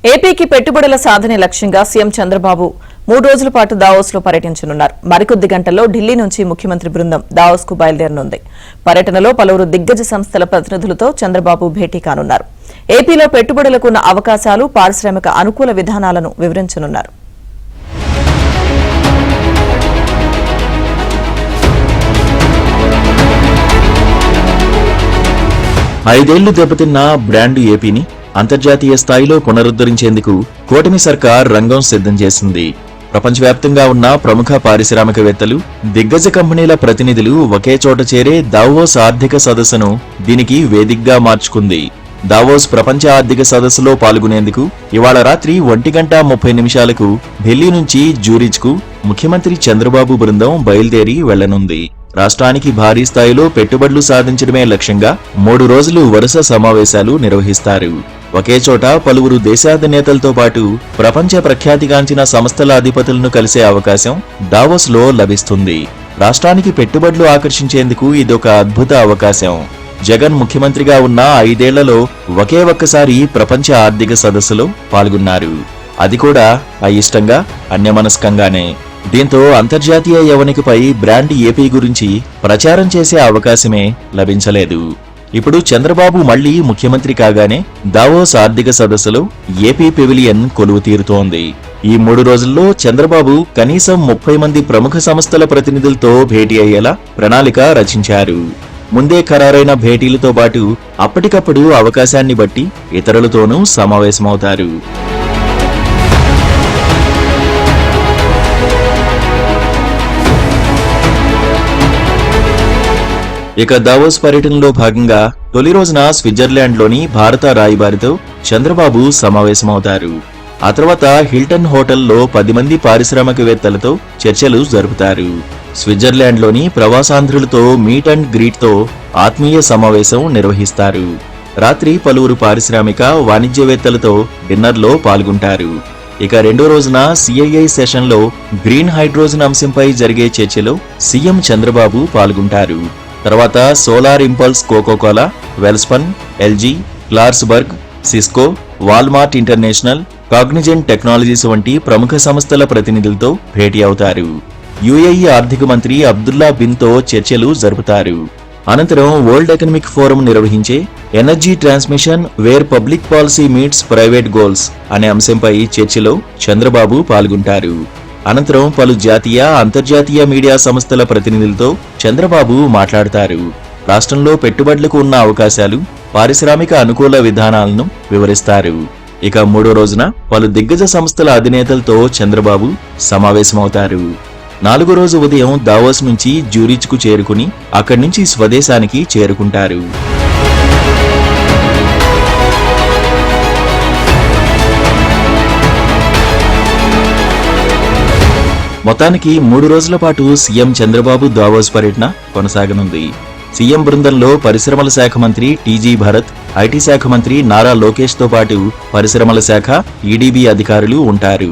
ఏపీకి పెట్టుబడుల సాధనే లక్ష్యంగా సీఎం చంద్రబాబు 3 రోజుల పాటు దావోస్లో పర్యటించనున్నారు. మరికొద్ది గంటల్లో ఢిల్లీ నుంచి ముఖ్యమంత్రి బృందం దావోస్కు బయలుదేరనుంది. పర్యటనలో పలువురు దిగ్గజ సంస్థల ప్రతినిధులతో చంద్రబాబు భేటీ కానున్నారు. ఏపీలో పెట్టుబడులకు ఉన్న అవకాశాలు, పారిశ్రామిక అనుకూల విధానాలను వివరించనున్నారు. ఐదేళ్లు దెబ్బతిన్న బ్రాండ్ ఏపీని అంతర్జాతీయ స్థాయిలో పునరుద్ధరించేందుకు కూటమి సర్కార్ రంగం సిద్ధం చేసింది. ప్రపంచవ్యాప్తంగా ఉన్న ప్రముఖ పారిశ్రామికవేత్తలు, దిగ్గజ కంపెనీల ప్రతినిధులు ఒకే చోట చేరే దావోస్ ఆర్థిక సదస్సును దీనికి వేదికగా మార్చుకుంది. దావోస్ ప్రపంచ ఆర్థిక సదస్సులో పాల్గొనేందుకు ఇవాళ రాత్రి 1:30 ఢిల్లీ నుంచి జ్యూరిచ్కు ముఖ్యమంత్రి చంద్రబాబు బృందం బయలుదేరి వెళ్లనుంది. రాష్ట్రానికి భారీ స్థాయిలో పెట్టుబడులు సాధించడమే లక్ష్యంగా 3 రోజులు వరుస సమావేశాలు నిర్వహిస్తారు. ఒకే చోట పలువురు దేశాధినేతలతో పాటు ప్రపంచ ప్రఖ్యాతిగాంచిన సంస్థల అధిపతులను కలిసే అవకాశం దావోస్లో లభిస్తుంది. రాష్ట్రానికి పెట్టుబడులు ఆకర్షించేందుకు ఇదొక అద్భుత అవకాశం. జగన్ ముఖ్యమంత్రిగా ఉన్న 5 ఏళ్లలో ఒకే ఒక్కసారి ప్రపంచ ఆర్థిక సదస్సులో పాల్గొన్నారు. అది కూడా అయిష్టంగా, అన్యమనస్కంగానే. దీంతో అంతర్జాతీయ యవనికపై బ్రాండ్ ఏపీ గురించి ప్రచారం చేసే అవకాశమే లభించలేదు. ఇప్పుడు చంద్రబాబు మళ్లీ ముఖ్యమంత్రి కాగానే దావోస్ ఆర్థిక సదస్సులో ఏపీ పెవిలియన్ కొలువు తీరుతోంది. ఈ 3 రోజుల్లో చంద్రబాబు కనీసం 30 మంది ప్రముఖ సంస్థల ప్రతినిధులతో భేటీ అయ్యేలా ప్రణాళిక రచించారు. ముందే ఖరారైన భేటీలతో పాటు అప్పటికప్పుడు అవకాశాన్ని బట్టి ఇతరులతోనూ సమావేశమవుతారు. ఇక దావోస్ పర్యటనలో భాగంగా తొలి రోజున స్విట్జర్లాండ్లోని భారత రాయబారితో చంద్రబాబు సమావేశమవుతారు. ఆ తర్వాత హిల్టన్ హోటల్లో 10 మంది పారిశ్రామికవేత్తలతో చర్చలు జరుపుతారు. స్విట్జర్లాండ్లోని ప్రవాసాంధ్రులతో మీట్ అండ్ గ్రీట్తో ఆత్మీయ సమావేశం నిర్వహిస్తారు. రాత్రి పలువురు పారిశ్రామిక, వాణిజ్యవేత్తలతో డిన్నర్లో పాల్గొంటారు. ఇక రెండో రోజున సిఐఐ సెషన్లో గ్రీన్ హైడ్రోజన్ అంశంపై జరిగే చర్చలో సీఎం చంద్రబాబు పాల్గొంటారు. తర్వాత Solar Impulse, Coca Cola, Welspun, LG, Carlsberg, Cisco, Walmart international, Cognizant technologies వంటి ప్రముఖ సంస్థల ప్రతినిధులతో భేటీ అవుతారు. యుఏఈ ఆర్థిక మంత్రి అబ్దుల్లా బిన్తో చర్చలు జరుపుతారు. అనంతరం వరల్డ్ ఎకనామిక్ ఫోరం నిర్వహించే energy transmission where public policy meets private goals అనే అంశంపై చర్చలో చంద్రబాబు పాల్గొంటారు. అనంతరం పలు జాతీయ, అంతర్జాతీయ మీడియా సంస్థల ప్రతినిధులతో చంద్రబాబు మాట్లాడతారు. రాష్ట్రంలో పెట్టుబడులకు ఉన్న అవకాశాలు, పారిశ్రామిక అనుకూల విధానాలను వివరిస్తారు. ఇక 3వ రోజున పలు దిగ్గజ సంస్థల అధినేతలతో చంద్రబాబు సమావేశమవుతారు. 4వ రోజు ఉదయం దావోస్ నుంచి జ్యూరిచ్కు చేరుకుని అక్కడి నుంచి స్వదేశానికి చేరుకుంటారు. మొత్తానికి 3 రోజుల పాటు సీఎం చంద్రబాబు దావోస్ పర్యటన కొనసాగనుంది. సీఎం బృందంలో పరిశ్రమల శాఖ మంత్రి టీజీ భరత్, ఐటీ శాఖ మంత్రి నారా లోకేష్తో పాటు పరిశ్రమల శాఖ, ఈడీబీ అధికారులు ఉంటారు.